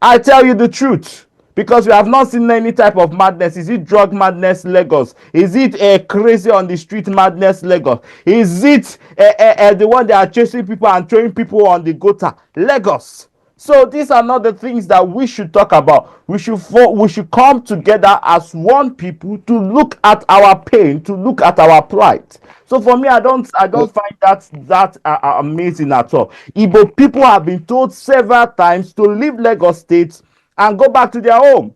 I tell you the truth. Because we have not seen any type of madness. Is it drug madness, Lagos? Is it crazy on the street madness, Lagos? Is it the one that are chasing people and throwing people on the gutter, Lagos? So these are not the things that we should talk about. We should come together as one people to look at our pain, to look at our plight. So for me, I don't find that amazing at all. Igbo people have been told several times to leave Lagos State and go back to their home.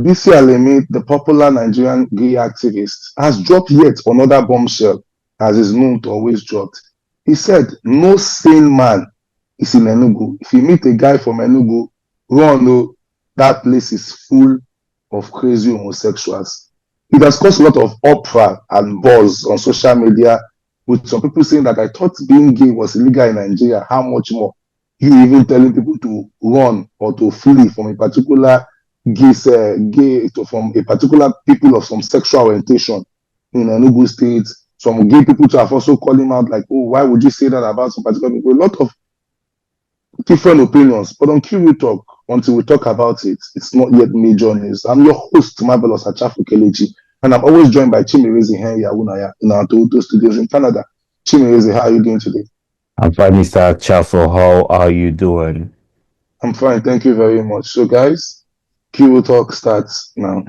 Bisi Alimi, the popular Nigerian gay activist, has dropped yet another bombshell, as is known to always drop. He said, no sane man is in Enugu. If you meet a guy from Enugu, run, no, that place is full of crazy homosexuals. It has caused a lot of uproar and buzz on social media, with some people saying that I thought being gay was illegal in Nigeria. How much more? You even telling people to run or to flee from a particular from a particular people of some sexual orientation in Enugu State. Some gay people to have also called him out like, oh, why would you say that about some particular people? A lot of different opinions. But on Q Talk, until we talk about it, it's not yet major news. I'm your host, Marvelous Achafu Kelechi, and I'm always joined by Chimereze Henry Awunaya in our Toronto studios in Canada. Chimereze, how are you doing today? I'm fine, Mr. Chaffo. How are you doing? I'm fine, thank you very much. So, guys, Q Talk starts now.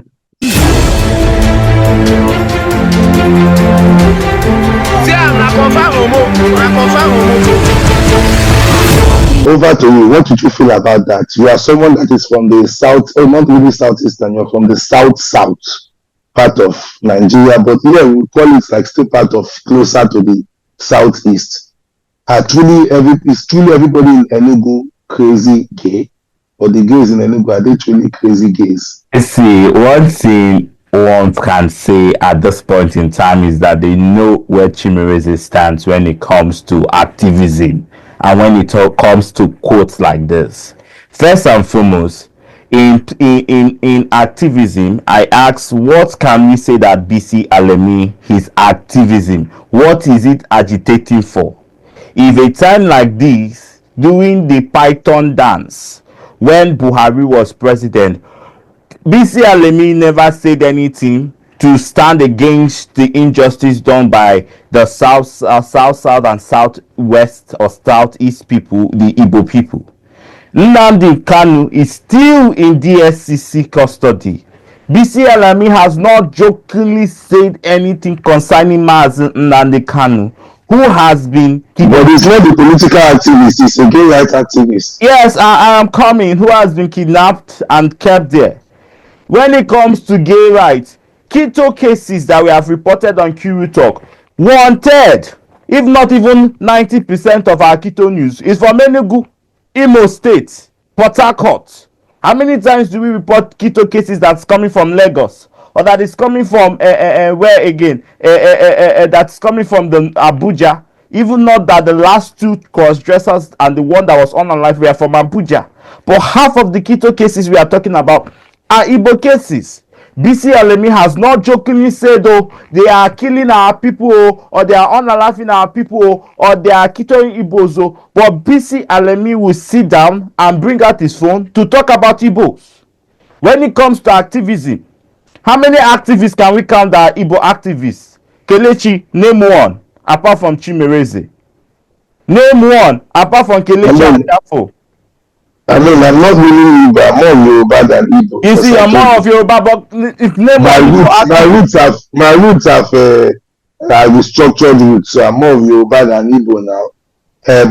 Over to you. What did you feel about that? You are someone that is from the south, not really southeastern, you're from the south part of Nigeria, but yeah, we call it like still part of closer to the southeast. Is truly everybody in Enugu crazy gay? Or the gays in Enugu, are they truly crazy gays? See, one thing one can say at this point in time is that they know where Chimereze stands when it comes to activism and when it comes to quotes like this. First and foremost, in activism, I ask, what can we say that Bisi Alimi, his activism, what is it agitating for? If a time like this, doing the Python dance, when Buhari was president, Bisi Alimi never said anything to stand against the injustice done by the south and southwest or southeast people, the Igbo people. Nnamdi Kanu is still in DSCC custody. Bisi Alimi has not jokingly said anything concerning Mazi Nnamdi Kanu, who has been But he's not a political activist, he's a gay rights activist. Yes, I am coming. Who has been kidnapped and kept there. When it comes to gay rights, keto cases that we have reported on Q Talk, 1/3, if not even 90% of our keto news is from Enugu, Imo State, Port Harcourt. How many times do we report keto cases that's coming from Lagos? Or that is coming from where again? That's coming from the Abuja. Even not that the last two cross-dressers and the one that was on life were from Abuja. But half of the keto cases we are talking about are Igbo cases. Bisi Alimi has not jokingly said, oh, they are killing our people, or they are unaliving our people, or they are killing Igbos. But Bisi Alimi will sit down and bring out his phone to talk about Igbos. When it comes to activism, how many activists can we count that are Igbo activists? Kelechi, name one, apart from Chimereze. Name one, apart from Kelechi and Afo. I mean, I'm not really Yoruba, I'm more Yoruba than Igbo. You see, you're more of Yoruba, but if name my roots have restructured roots, so I'm more of Yoruba than Igbo now.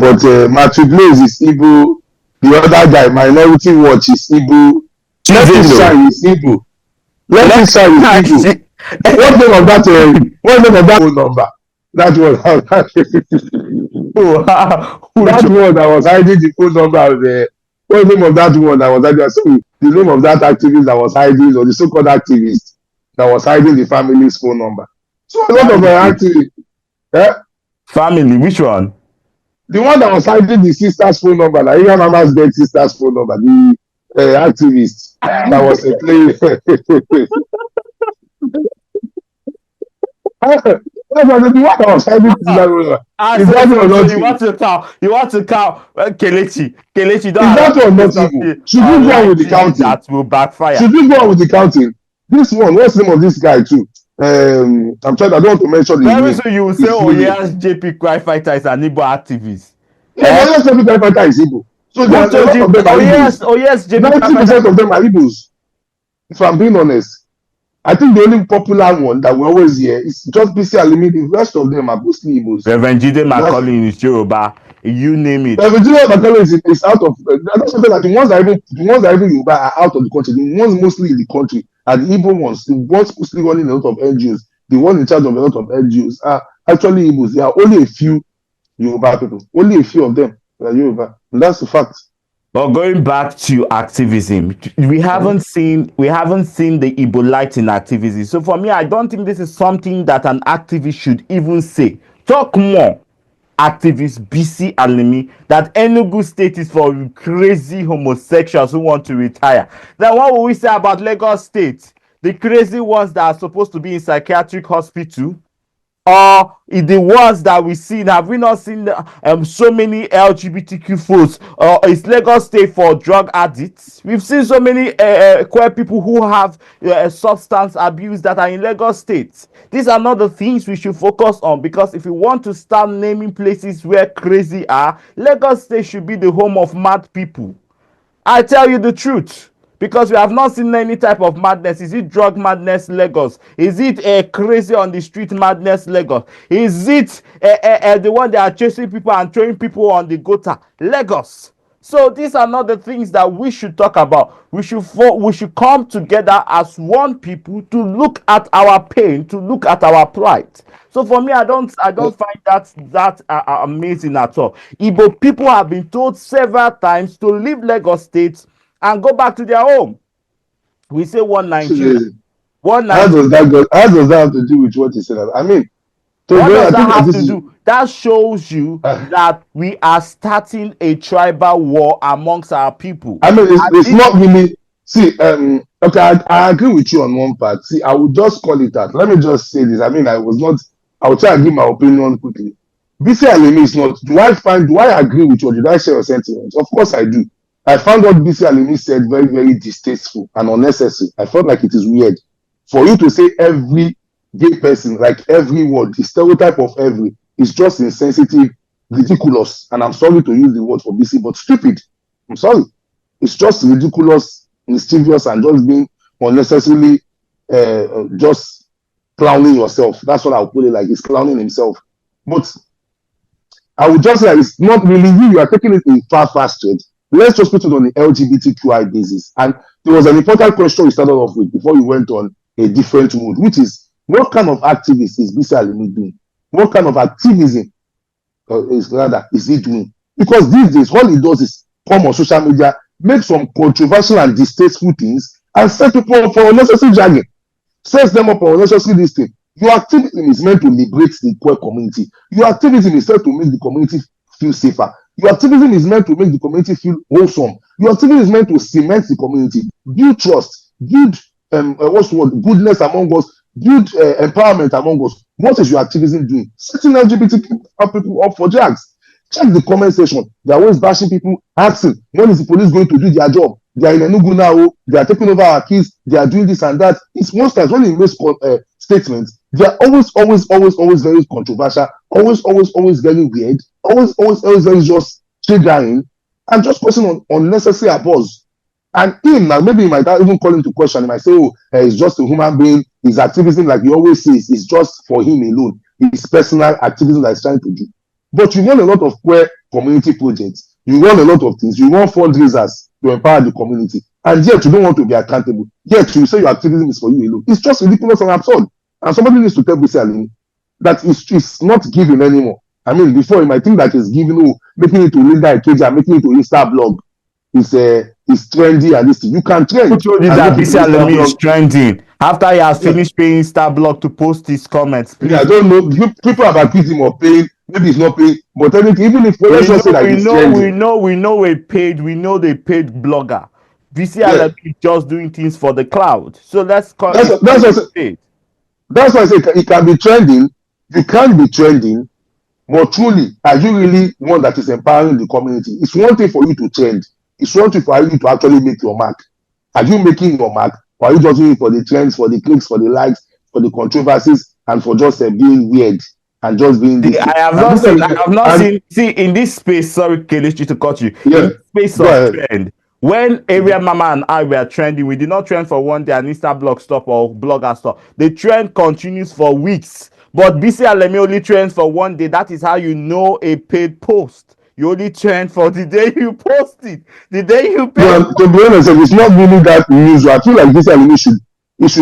But Matthew Blaze is Igbo. The other guy, Minority Watch, is Igbo. Let me shine is Igbo. Let me shine is Igbo. What name of that phone number? That was that one that was hiding the phone number of the. What's the name of that one that was hiding? So the name of that activist that was hiding, or the so-called activist that was hiding the family's phone number. So a lot of activists. Family, which one? The one that was hiding the sister's phone number, like even Mama's dead sister's phone number, the activist that was playing. That's what the one I was trying to scenario. Is So, that so, one so not you evil? want to count? You want to count Kelechi? Don't Is allow that me one to not say evil? something Should we go on with the unlikely counting? that will backfire. Should we go on with the counting? This one, what's the name of this guy too? I'm trying. I don't want to mention his Very name. soon you will say, His "Oh full name. yes, JP fighter is an Igbo activist." Yeah, Eh? but just every fighter is Igbo. So there Who are a told lot you? of them are Igbos. Oh yes, JP 90% fighter. of them are Igbos. If I'm being honest, I think the only popular one that we always hear is just Bisi Alimi. The rest of them are mostly Igbos. Reverend Jide That's Macaulay is Yoruba. You name it. Nigeria Bakalo is out of. That's something like the ones that even Yoruba are out of the country. The ones mostly in the country are the Igbo ones. The ones mostly running a lot of NGOs. The ones in charge of a lot of NGOs are actually Igbos. There are only a few Yoruba people. Only a few of them are Yoruba, and that's the fact. But going back to activism, we haven't seen the Igbo light in activism. So for me, I don't think this is something that an activist should even say. Talk more, activist Bisi Alimi, that Enugu State is for crazy homosexuals who want to retire. Then what will we say about Lagos State? The crazy ones that are supposed to be in psychiatric hospital, or the ones that we see, have we not seen so many LGBTQ folks, or is Lagos State for drug addicts? We've seen so many queer people who have substance abuse that are in Lagos State. These are not the things we should focus on, because if we want to start naming places where crazy are, Lagos State should be the home of mad people. I tell you the truth, because we have not seen any type of madness. Is it drug madness, Lagos? Is it crazy on the street madness, Lagos? Is it the one that are chasing people and throwing people on the gutter, Lagos? So these are not the things that we should talk about. We should come together as one people to look at our pain, to look at our plight. So for me, I don't find that amazing at all. Igbo people have been told several times to leave Lagos State and go back to their home. We say one Nigeria, Seriously, one Nigeria. how does that have to do with what he said? I mean, to What be does honest, I that think that have this to is. do? That shows you that we are starting a tribal war amongst our people. I mean, And it's this, not really. See, okay, I agree with you on one part. See, I would just call it that. Let me just say this. I mean, I was not. I will try and give my opinion quickly. BC Alimi is not. Do I agree with you, or did I share your sentiments? Of course, I do. I found what BC Alimi said very, very distasteful and unnecessary. I felt like it is weird for you to say every gay person, like every word, the stereotype of every, is just insensitive, ridiculous, and I'm sorry to use the word for BC, but stupid. I'm sorry. It's just ridiculous, mischievous, and just being unnecessarily just clowning yourself. That's what I'll put it like. He's clowning himself. But I would just say it's not really you. You are taking it in far straight. Let's just put it on the LGBTQI basis. And there was an important question we started off with before we went on a different mood, which is what kind of activist is Bisi Alimi doing? What kind of activism is he doing? Because these days, all he does is come on social media, make some controversial and distasteful things, and set people up for unnecessary jargon, sets them up for unnecessary this thing. Your activism is meant to liberate the queer community. Your activism is meant to make the community feel safer. Your activism is meant to make the community feel wholesome. Your activism is meant to cement the community, build trust, build what's the word, goodness among us, build empowerment among us. What is your activism doing? Setting LGBT people up for jags. Check the comment section. They are always bashing people, asking, when is the police going to do their job? They are in Enugu now. Oh, they are taking over our kids. They are doing this and that. It's most times when they make statements, they are always very controversial, always very weird, always very just triggering, and just causing unnecessary applause. And him now, maybe he might even call him to question. He might say, "Oh, he's just a human being. His activism, like he always says, is just for him alone. His personal activism that he's trying to do." But you run a lot of queer community projects. You run a lot of things. You run fundraisers to empower the community. And yet you don't want to be accountable. Yet you say your activism is for you alone. It's just ridiculous and absurd. And somebody needs to tell Bisi Alimi that it's not giving anymore. I mean, before you might think that it's giving, oh, making it to Linda Ikeja and making it to Insta blog is trendy and this thing. You can who trend told you and that make it to Bisi Insta Alimi is blog. trending after he has Yeah. finished paying Starblog to post his comments? Yeah, I Please. don't know. People have accused him of paying. Maybe he's not paying. But anything, even if, well, let's We just say know, that we he's know, we trending. know, we know they paid blogger. Bisi Yeah. Alimi is just doing things for the cloud. So let's call That's it what, paid. That's why I say it can be trending. You can be trending, but truly, are you really one that is empowering the community? It's one thing for you to trend. It's one thing for you to actually make your mark. Are you making your mark, or are you just doing it for the trends, for the clicks, for the likes, for the controversies, and for just being weird and just being See, this I thing? have And not this seen, is, I have not and seen, see, in this space, sorry, Kelechi, to cut you, in yeah, this space go of ahead. trend, when Area Mama and I were trending, we did not trend for one day and Insta blog stop or blogger stop. The trend continues for weeks. But Bisi Alimi only trends for one day. That is how you know a paid post. You only trend for the day you post it. The day you pay. No, to be honest, it's not really that news. I feel like this anime should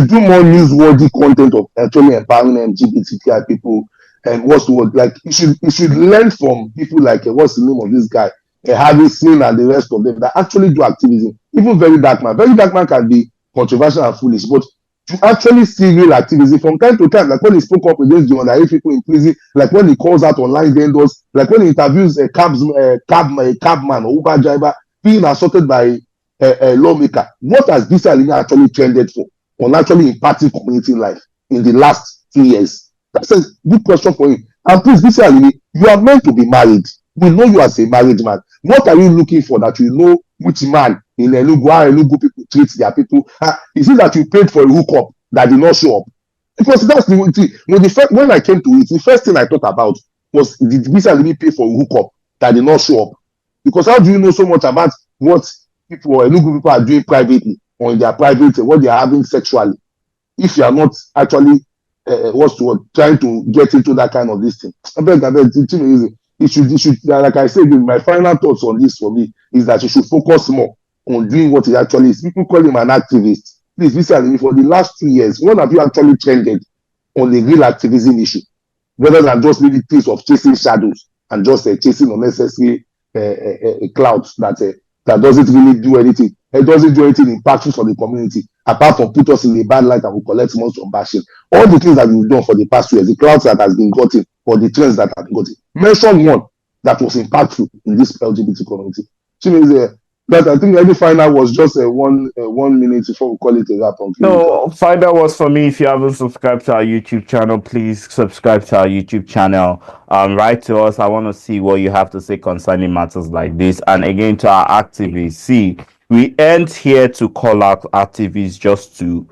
do more newsworthy content of actually empowering LGBTQI people. And what's the word? Like it should learn from people like what's the name of this guy, Harvey Sin and the rest of them that actually do activism. Even very dark man can be controversial and foolish, but to actually see real activism from time to time, like when he spoke up against the underage people in prison, like when he calls out online vendors, like when he interviews a cabman or Uber driver being assaulted by a lawmaker. What has Bisi Alimi actually trended for on actually impacting community life in the last 2 years? That's a good question for him. And please, Bisi Alimi, you are meant to be married. We know you as a married man. What are you looking for that you know which man in Enugu, how Enugu people treat their people? Is it that you paid for a hookup that did not show up? Because that's the thing. When I came to it, the first thing I thought about was, did Bisi Alimi pay for a hookup that did not show up? Because how do you know so much about what people or Enugu people are doing privately or in their private, what they are having sexually, if you are not actually what's the word, trying to get into that kind of this thing? I beg, it should, like I said, my final thoughts on this for me is that you should focus more on doing what it actually is. People call him an activist. Please, listen, for the last 2 years, when have you actually trended on the real activism issue, rather than just maybe things of chasing shadows and just chasing unnecessary clouds that doesn't really do anything. It doesn't do anything impactful for the community, apart from put us in a bad light and will collect most from bashing. All the things that we've done for the past 2 years, the clouds that has been gotten, or the trends that have been gotten. Mention one that was impactful in this LGBT community. That I think any final was just a 1 minute before we call it a wrap on Kiwi Talk. No, final words for me. If you haven't subscribed to our YouTube channel, please subscribe to our YouTube channel. Write to us. I want to see what you have to say concerning matters like this. And again, to our activists, see, we ain't here to call out activists just to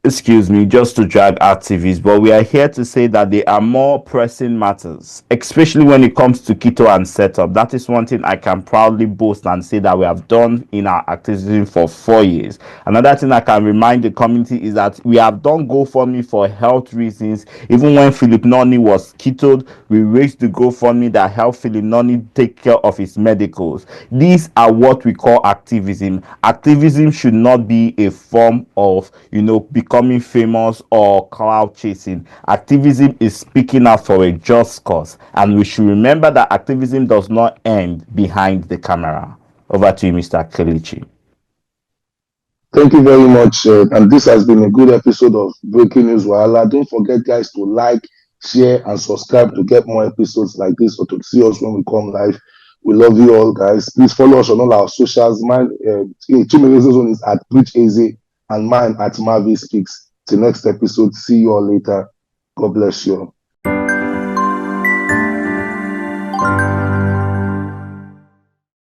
drag activists, but we are here to say that there are more pressing matters, especially when it comes to keto and setup. That is one thing I can proudly boast and say that we have done in our activism for 4 years. Another thing I can remind the community is that we have done GoFundMe for health reasons. Even when Philip Noni was ketoed, we raised the GoFundMe that helped Philip Noni take care of his medicals. These are what we call activism. Activism should not be a form of, becoming famous or cloud chasing. Activism is speaking out for a just cause, and we should remember that activism does not end behind the camera. Over to you, Mr. Kelechi. Thank you very much. And this has been a good episode of Breaking News Wahala. Don't forget, guys, to like, share, and subscribe to get more episodes like this or to see us when we come live. We love you all, guys. Please follow us on all our socials. Mine, Chimereze's one is at Preach Eze and mine at Marvi Speaks. Till next episode. See you all later. God bless you all.